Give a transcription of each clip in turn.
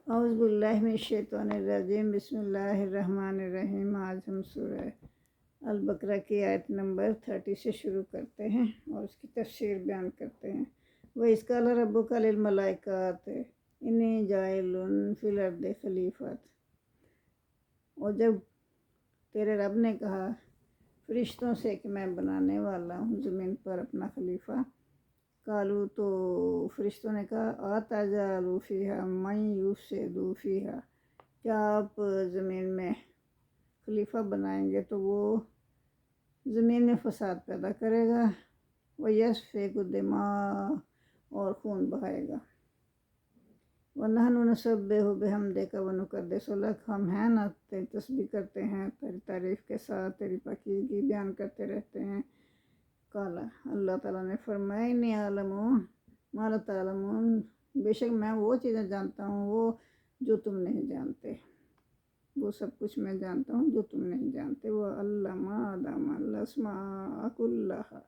اعوذ باللہ من الشیطان الرجیم بسم اللہ الرحمن الرحیم۔ آج ہم سورہ البقرہ کی آیت نمبر 30 سے شروع کرتے ہیں اور اس کی تفسیر بیان کرتے ہیں۔ وَإِذْ قَالَ رَبُّكَ لِلْمَلَائِكَةِ إِنِّي جَاعِلٌ فِي الْأَرْضِ خَلِيفَةً، اور جب تیرے رب نے کہا فرشتوں سے کہ میں بنانے والا ہوں زمین پر اپنا خلیفہ، قالو تو فرشتوں نے کہا آتجعل فیہا من یفسد فیہا، کیا آپ زمین میں خلیفہ بنائیں گے تو وہ زمین میں فساد پیدا کرے گا، ویسفک الدماء، اور خون بہائے گا، وَنَحْنُ نُسَبِّحُ بِحَمْدِکَ وَنُقَدِّسُ لَکَ، ہم ہیں نا تیری تسبیح کرتے ہیں، تیری تعریف کے ساتھ تیری پاکیزگی بیان کرتے رہتے ہیں۔ قال، اللہ تعالیٰ نے فرمایا انی اعلم ما لا تعلمون، بے شک میں وہ چیزیں جانتا ہوں وہ جو تم نہیں جانتے، وہ سب کچھ میں جانتا ہوں جو تم نہیں جانتے۔ وَعَلَّمَ آدَمَ الْأَسْمَاءَ كُلَّهَا،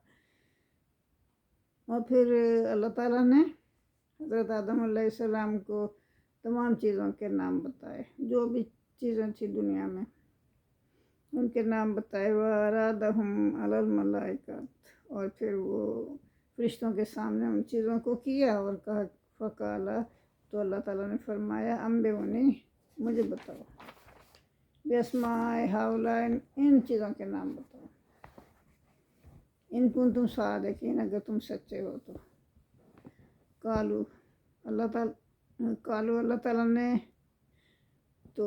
اور پھر اللہ تعالیٰ نے حضرت آدم علیہ السلام کو تمام چیزوں کے نام بتائے، جو بھی چیزیں تھی دنیا میں ان کے نام بتائے۔ وَأَرَادَهُمْ عَلَى الْمَلَائِكَةِ، اور پھر وہ فرشتوں کے سامنے ان چیزوں کو کیا اور کہا فقال، تو اللہ تعالیٰ نے فرمایا انبئونی، مجھے بتاؤ، بِأَسْمَاءِ هَؤُلَاءِ، ان چیزوں کے نام بتاؤ، ان کنتم صادقین، اگر تم سچے ہو تو۔ قالو، اللہ تعالیٰ نے تو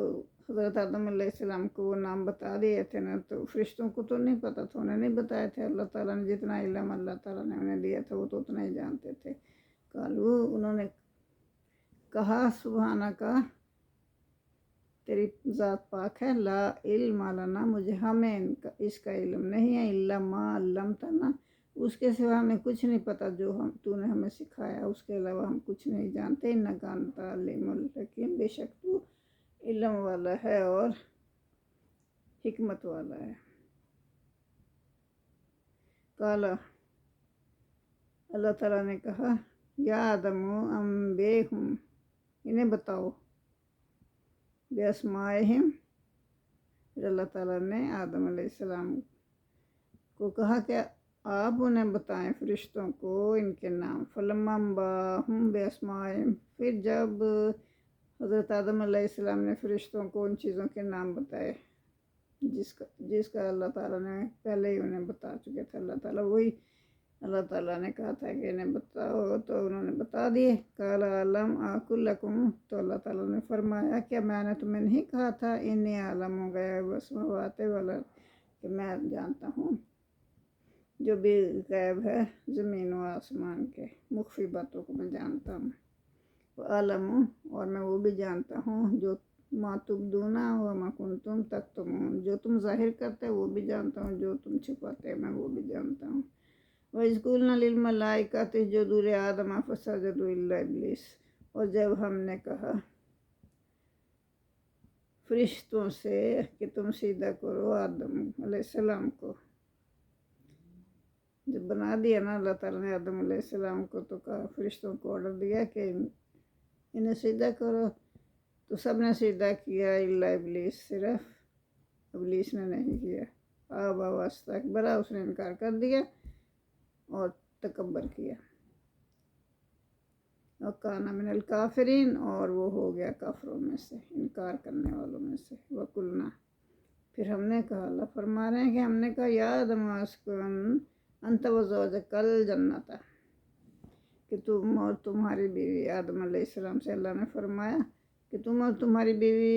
حضرت آدم علیہ السلام کو وہ نام بتا دیے تھے نا، تو فرشتوں کو تو نہیں پتہ تھا، انہیں نہیں بتایا تھے۔ اللہ تعالیٰ نے جتنا علم اللہ تعالیٰ نے انہیں دیا تھا وہ تو اتنا ہی جانتے تھے۔ قالو، انہوں نے کہا سبحانک، تیری ذات پاک ہے، لا علم لنا، مجھے ہمیں اس کا علم نہیں ہے، الا ما علمتنا، اس کے سوا ہمیں کچھ نہیں پتہ جو تو نے ہمیں سکھایا، اس کے علاوہ ہم کچھ نہیں جانتے۔ انک انت العلیم الحکیم، بے شک تو علم والا ہے اور حکمت والا ہے۔ قال، اللہ تعالیٰ نے کہا یا آدم انبئہم، انہیں بتاؤ، بِأَسْمَائِہِمْ، پھر اللہ تعالیٰ نے آدم علیہ السلام کو کہا کہ آپ انہیں بتائیں فرشتوں کو ان کے نام۔ فَلَمَّا أَنبَأَهُم بِأَسْمَائِهِمْ، پھر جب حضرت آدم علیہ السلام نے فرشتوں کو ان چیزوں کے نام بتائے جس کا اللہ تعالیٰ نے پہلے ہی انہیں بتا چکے تھے، اللہ تعالیٰ نے کہا تھا کہ انہیں بتاؤ، تو انہوں نے بتا دیے۔ قال الم اقل لکم، تو اللہ تعالیٰ نے فرمایا کیا میں نے تمہیں نہیں کہا تھا انی اعلم غیب السماوات والارض، کہ میں جانتا ہوں جو بھی غیب ہے زمین و آسمان کے، مخفی باتوں کو میں جانتا ہوں۔ وعلم، اور میں وہ بھی جانتا ہوں جو ما تبدون وما کنتم تکتمون، جو تم ظاہر کرتے وہ بھی جانتا ہوں، جو تم چھپاتے میں وہ بھی جانتا ہوں۔ وَإِذْ قُلْنَا لِلْمَلَائِكَةِ اسْجُدُوا لِآدَمَ فَسَجَدُوا إِلَّا إِبْلِيسَ، اور جب ہم نے کہا فرشتوں سے کہ تم سجدہ کرو آدم علیہ السلام کو، جب بنا دیا نا اللہ تعالیٰ نے آدم علیہ السلام کو، تو کہا فرشتوں کو آرڈر دیا کہ انہیں سجدہ کرو، تو سب نے سجدہ کیا الا ابلیس، صرف ابلیس نے نہیں کیا۔ آبا واستکبر، اس نے انکار کر دیا اور تکبر کیا۔ وَكَانَ مِنَ الْكَافِرِينَ، اور وہ ہو گیا کافروں میں سے، انکار کرنے والوں میں سے۔ وَقُلْنَا، پھر ہم نے کہا، اللہ فرما رہے ہیں کہ ہم نے کہا یا آدم اسکن انت وزوجک الجنۃ، کہ تم اور تمہاری بیوی، آدم علیہ السلام سے اللہ نے فرمایا کہ تم اور تمہاری بیوی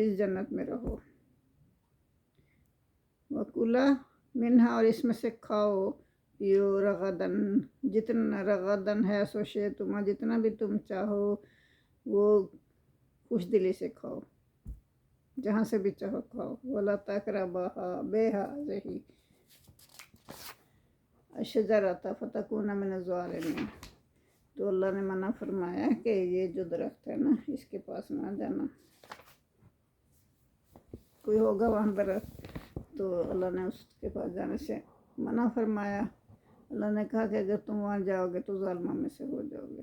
اس جنت میں رہو۔ وَكُلَا مِنْہَا، اور اس میں سے کھاؤ پیو، رغدن، جتنا رغدن ہے سوشے تمہا، جتنا بھی تم چاہو وہ خوش دلی سے کھاؤ، جہاں سے بھی چاہو کھاؤ۔ وَلَا تَقْرَبَا بِهَٰذِهِ الشَّجَرَةَ فَتَكُونَ مِنَ الظَّالِمِينَ، تو اللہ نے منع فرمایا کہ یہ جو درخت ہے نا اس کے پاس نہ جانا، کوئی ہوگا وہاں درخت تو اللہ نے اس کے پاس جانے سے منع فرمایا۔ اللہ نے کہا کہ اگر تم وہاں جاؤ گے تو ظالموں میں سے ہو جاؤ گے۔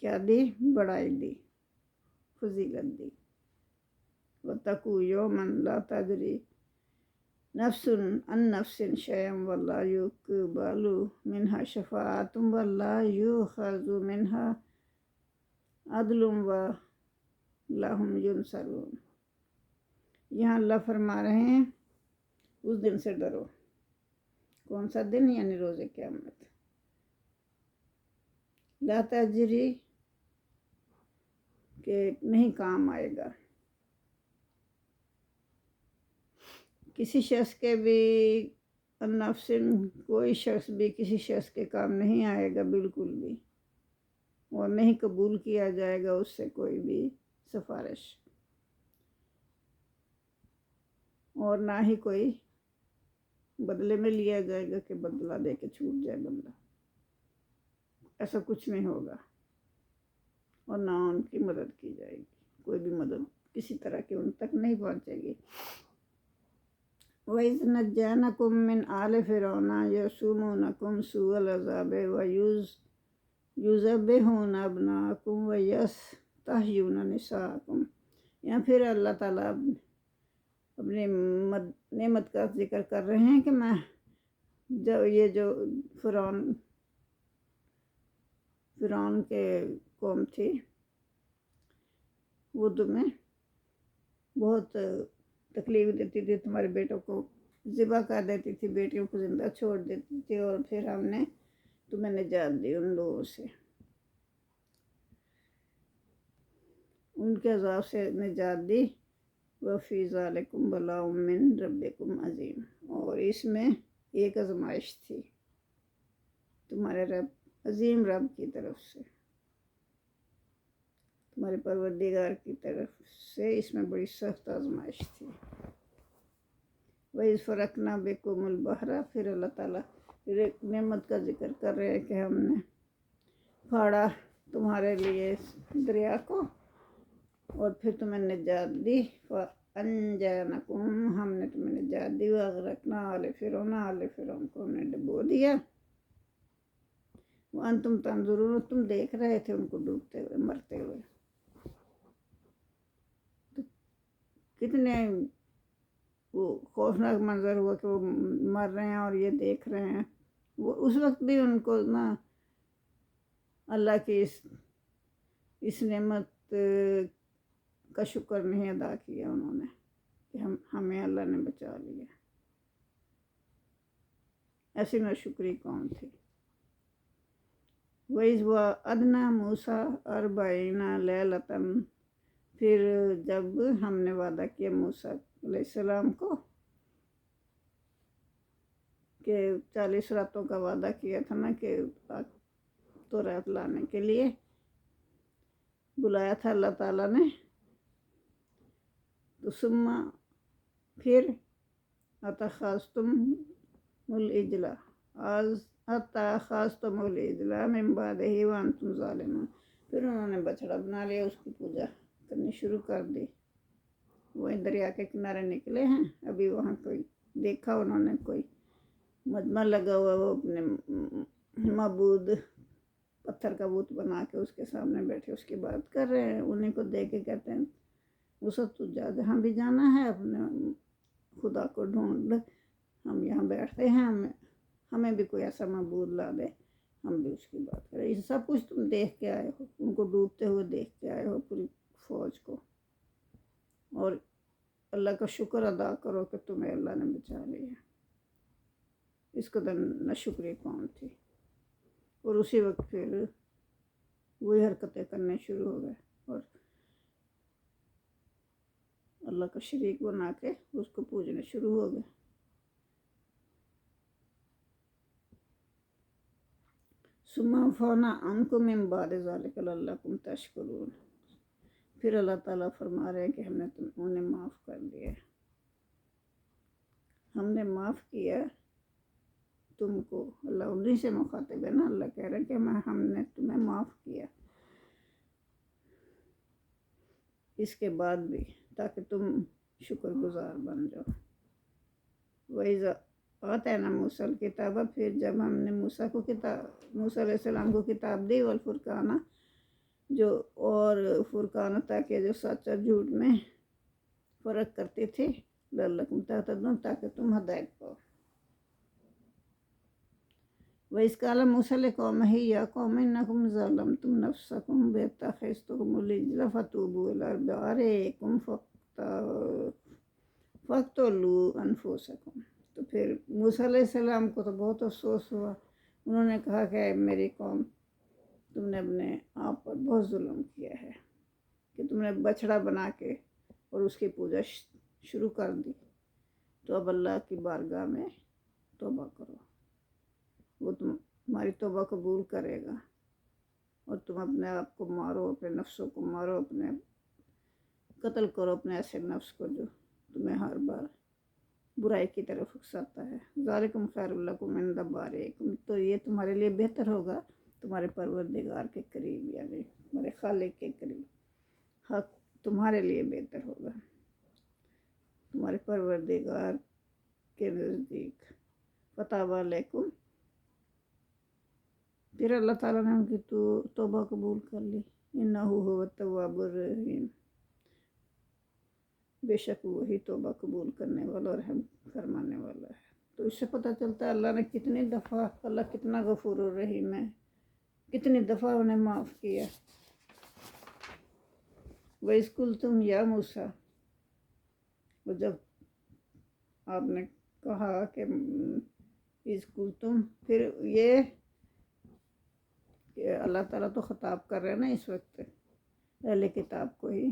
کیا دی؟ بڑائی دی، فضیلت دی۔ وَاتَّقُوا يَوْمًا لَا تَدْرِي نَفْسٌ عَن نَفْسٍ شَيْئًا وَلَا يُقْبَلُ مِنْهَا شَفَاعَةٌ وَلَا يُؤْخَذُ مِنْهَا عَدْلٌ وَلَا هُمْ يُنصَرُونَ۔ یہاں اللہ فرما رہے ہیں اس دن سے ڈرو۔ کون سا دن؟ یعنی روز قیامت۔ لا تجری کہ نہیں کام آئے گا کسی شخص کے بھی، نفس کوئی شخص بھی کسی شخص کے کام نہیں آئے گا بالکل بھی، اور نہیں قبول کیا جائے گا اس سے کوئی بھی سفارش، اور نہ ہی کوئی بدلے میں لیا جائے گا کہ بدلہ دے کے چھوٹ جائے بندہ، ایسا کچھ نہیں ہوگا، اور نہ ان کی مدد کی جائے گی، کوئی بھی مدد کسی طرح کی ان تک نہیں پہنچے گی۔ وَإِذْ نَجَّيْنَاكُمْ مِنْ آلِ فِرْعَوْنَ يَسُومُونَكُمْ سُوءَ الْعَذَابِ وَيُذَبِّحُونَ أَبْنَاءَكُمْ وَيَسْتَحْيُونَ نِسَاءَكُمْ۔ یا پھر اللہ تعالیٰ اپنی نعمت کا ذکر کر رہے ہیں کہ میں یہ جو فرعون کے قوم تھی وہ تمہیں بہت تکلیف دیتی تھی، تمہارے بیٹوں کو ذبح کر دیتی تھی، بیٹیوں کو زندہ چھوڑ دیتی تھی، اور پھر ہم نے تمہیں نجات دی ان لوگوں سے، ان کے عذاب سے نجات دی۔ وَفِي ذَلِكُمْ بَلَاءٌ مِّن رَبِّكُمْ عَظِيمٌ، اور اس میں ایک آزمائش تھی تمہارے رب، عظیم رب کی طرف سے، تمہارے پروردگار کی طرف سے اس میں بڑی سخت آزمائش تھی۔ وَإِذْ فَرَقْنَا بِكُمُ الْبَحْرَ، پھر اللہ تعالیٰ پھر ایک نعمت کا ذکر کر رہے ہیں کہ ہم نے پھاڑا تمہارے لیے دریا کو، اور پھر تمہیں نجات دی۔ فَأَنْجَيْنَاكُمْ، ہم نے تمہیں نجات دی۔ وَأَغْرَقْنَا آلَ فِرْعَوْنَ، آلِ فرعون کو ہم نے ڈبو دیا۔ وَأَنْتُمْ تَنْظُرُونَ، تم دیکھ رہے تھے ان کو ڈوبتے ہوئے، مرتے ہوئے۔ کتنے وہ خوفناک منظر ہوا کہ وہ مر رہے ہیں اور یہ دیکھ رہے ہیں۔ وہ اس وقت بھی ان کو نا اللہ کی اس نعمت کا شکر نہیں ادا کیا انہوں نے کہ ہمیں اللہ نے بچا لیا۔ ایسی ناشکری قوم تھی۔ وَإِذْ وَعَدْنَا مُوسَىٰ 40 لَيْلَةً، پھر جب ہم نے وعدہ کیا موسیٰ علیہ السلام کو کہ 40 راتوں کا وعدہ کیا تھا نا کہ تورات لانے کے لیے بلایا تھا اللہ تعالیٰ نے، تو ثم پھر اتخذتم العجل من بعدہ وانتم ظالمون، پھر انہوں نے بچڑا بنا لیا، اس کی پوجا کرنی شروع کر دی۔ وہیں دریا کے کنارے نکلے ہیں، ابھی وہاں کوئی دیکھا انہوں نے کوئی مجمع لگا ہوا، وہ اپنے معبود پتھر کا بت بنا کے اس کے سامنے بیٹھے اس کی بات کر رہے ہیں، انہیں کو دیکھ کے کہتے ہیں وسعت تو جا، جہاں بھی جانا ہے اپنے خدا کو ڈھونڈ، ہم یہاں بیٹھتے ہیں، ہمیں بھی کوئی ایسا معبود لا دے، ہم بھی اس کی بات کریں۔ یہ سب کچھ تم دیکھ کے آئے ہو، ان کو ڈوبتے ہوئے دیکھ کے آئے ہو پوری فوج کو، اور اللہ کا شکر ادا کرو کہ تمہیں اللہ نے بچا لیا۔ اس قدر ناشکری قوم تھی، اور اسی وقت پھر وہی حرکتیں کرنے شروع ہو گئے، اور اللہ کا شریک بنا کے اس کو پوجنے شروع ہو گئے۔ ثم عفونا عنکم من بعد ذلک لعلکم تشکرون، پھر اللہ تعالیٰ فرما رہے ہیں کہ ہم نے انہیں معاف کر دیا، ہم نے معاف کیا تم کو۔ اللہ انہیں سے مخاطب ہے نا، اللہ کہہ رہے ہیں کہ ہم نے تمہیں معاف کیا اس کے بعد بھی، تاکہ تم شکر گزار بن جاؤ۔ وَإِذَا آتینا موسیٰ الکتاب، پھر جب ہم نے موسیٰ علیہ السلام کو کتاب دی، والفرقانہ جو اور فرقان تاکہ جو سچ اور جھوٹ میں فرق کرتے تھے، لعلکم تہتدون تاکہ تم ہدایت پاؤ۔ وَإِذْ قَالَ مُوسَىٰ لِقَوْمِهِ يَا قَوْمِ إِنَّكُمْ ظَلَمْتُمْ نَفْسَكُمْ بِاتَّخَاذِكُمُ الْعِجْلَ فَتُوبُوا إِلَىٰ بَارِئِكُمْ فَاقْتُلُوا أَنفُسَكُمْ۔ تو پھر موسیٰ علیہ السلام کو تو بہت افسوس ہوا، انہوں نے کہا کہ اے میری قوم، تم نے اپنے آپ پر بہت ظلم کیا ہے کہ تم نے بچڑا بنا کے اور اس کی پوجا شروع کر دی، تو اب اللہ کی بارگاہ میں توبہ کرو، وہ تمہاری توبہ قبول کرے گا، اور تم اپنے آپ کو مارو، اپنے نفسوں کو مارو، اپنے قتل کرو اپنے ایسے نفس کو جو تمہیں ہر بار برائی کی طرف اکساتا ہے۔ ذالکم خیر لکم عند بارئکم، تو یہ تمہارے لیے بہتر ہوگا تمہارے پروردگار کے قریب، یعنی تمہارے خالق کے قریب، حق تمہارے لیے بہتر ہوگا تمہارے پروردگار کے نزدیک۔ فتاب علیکم، پھر اللہ تعالیٰ نے ان کی توبہ قبول کر لی۔ انہ هو التواب الرحیم، بے شک وہی توبہ قبول کرنے والا اور رحم فرمانے والا ہے۔ تو اس سے پتہ چلتا ہے اللہ نے کتنی دفعہ، اللہ کتنا غفور الرحیم ہے، کتنی دفعہ انہیں معاف کیا۔ وَإِذْ قُلْتُمْ يَا مُوسَىٰ، اور جب آپ نے کہا کہ اِذْ قُلْتُمْ، پھر یہ کہ اللہ تعالیٰ تو خطاب کر رہے ہیں نا اس وقت اہل کتاب کو ہی،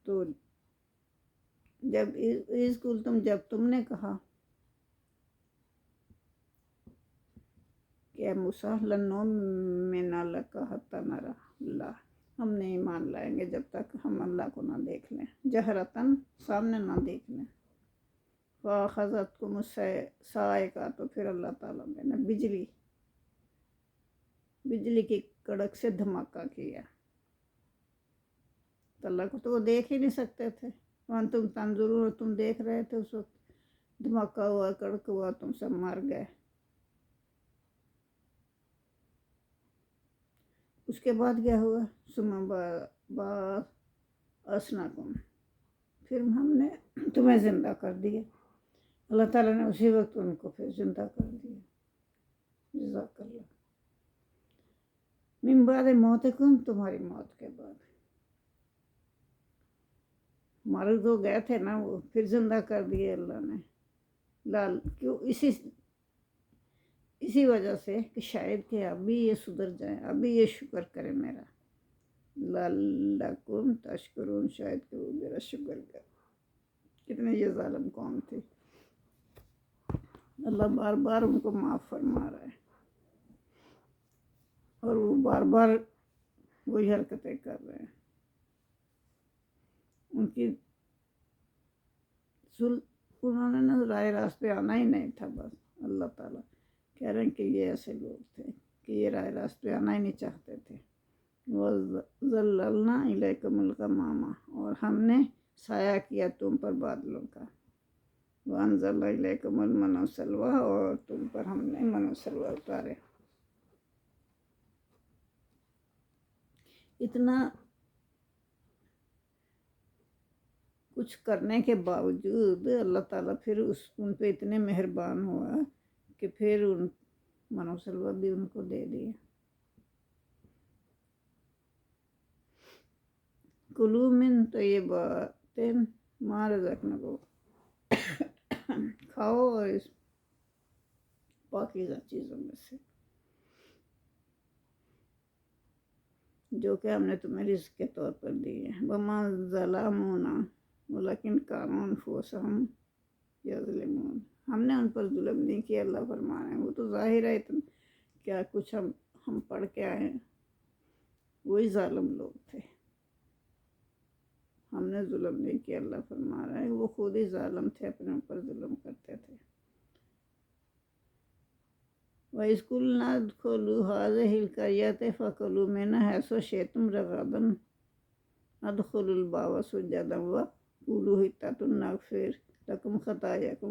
تو جب اِذْ قُلْتُمْ، جب تم نے کہا کہ اے موسیٰ لَن نُؤْمِنَ لَكَ حَتَّىٰ نَرَىٰ اللَّهَ، ہم نہیں ایمان لائیں گے جب تک ہم اللہ کو نہ دیکھ لیں، جہرتاً سامنے نہ دیکھ لیں۔ فَأَخَذَتْكُمُ الصَّاعِقَةُ، تو پھر اللہ تعالیٰ نے بجلی کی کڑک سے دھماکہ کیا، تو اللہ کو تو وہ دیکھ ہی نہیں سکتے تھے، وَأَنْتُمْ تَنظُرُونَ، تم دیکھ رہے تھے، اس وقت دھماکہ ہوا، کڑک ہوا، تم سب مر گئے۔ اس کے بعد کیا ہوا؟ ثُمَّ بَعَثْنَاكُمْ، پھر ہم نے تمہیں زندہ کر دیا۔ اللہ تعالیٰ نے اسی وقت ان کو پھر زندہ کر دیا۔ جزاک اللہ۔ من بعد موتکم، تمہاری موت کے بعد، مر تو گئے تھے نا وہ، پھر زندہ کر دیے اللہ نے، کیوں؟ اسی وجہ سے کہ شاید کہ ابھی یہ سدھر جائیں، ابھی یہ شکر کرے میرا، لعلکم تشکرون، شاید کہ وہ میرا شکر کرے۔ کتنے یہ ظالم قوم تھی، اللہ بار بار ان کو معاف فرما رہا ہے، اور وہ بار بار وہی حرکتیں کر رہے ہیں۔ انہوں نے نا رائے راست پہ آنا ہی نہیں تھا، بس اللہ تعالیٰ کہہ رہے ہیں کہ یہ ایسے لوگ تھے کہ یہ رائے راست پہ آنا ہی نہیں چاہتے تھے۔ وَظَلَّلْنَا إِلَيْكُمُ الْغَمَامَ، اور ہم نے سایہ کیا تم پر بادلوں کا، وَأَنزَلْنَا إِلَيْكُمُ الْمَنَّ وَالسَّلْوَىٰ، اور تم پر ہم نے من و سلوہ اتارے۔ اتنا کچھ کرنے کے باوجود اللہ تعالیٰ پھر ان پہ اتنے مہربان ہوا کہ پھر من و سلوہ بھی ان کو دے دیا۔ کلوا من طیبات ما رزقناکم، کھاؤ اور اس پاکیزہ چیزوں میں سے جو کہ ہم نے تمہیں رزق کے طور پر دی ہے۔ وما ظلمونا ولکن کانوا انفسہم یظلمون، ہم نے ان پر ظلم نہیں کیا، اللہ فرما رہے ہیں، وہ تو ظاہر ہے کیا کچھ ہم پڑھ کے آئے ہیں، وہی ظالم لوگ تھے، ہم نے ظلم نہیں کیا، اللہ فرما رہا ہے، وہ خود ہی ظالم تھے، اپنے اوپر ظلم کرتے تھے۔ وَإِذْ قُلْنَا ادْخُلُوا هَٰذِهِ الْقَرْيَةَ فَكُلُوا مِنْهَا حَيْثُ شِئْتُمْ رَغَدًا وَادْخُلُوا الْبَابَ سُجَّدًا وَقُولُوا حِطَّةٌ نَغْفِرْ لَكُمْ خَطَايَاكُمْ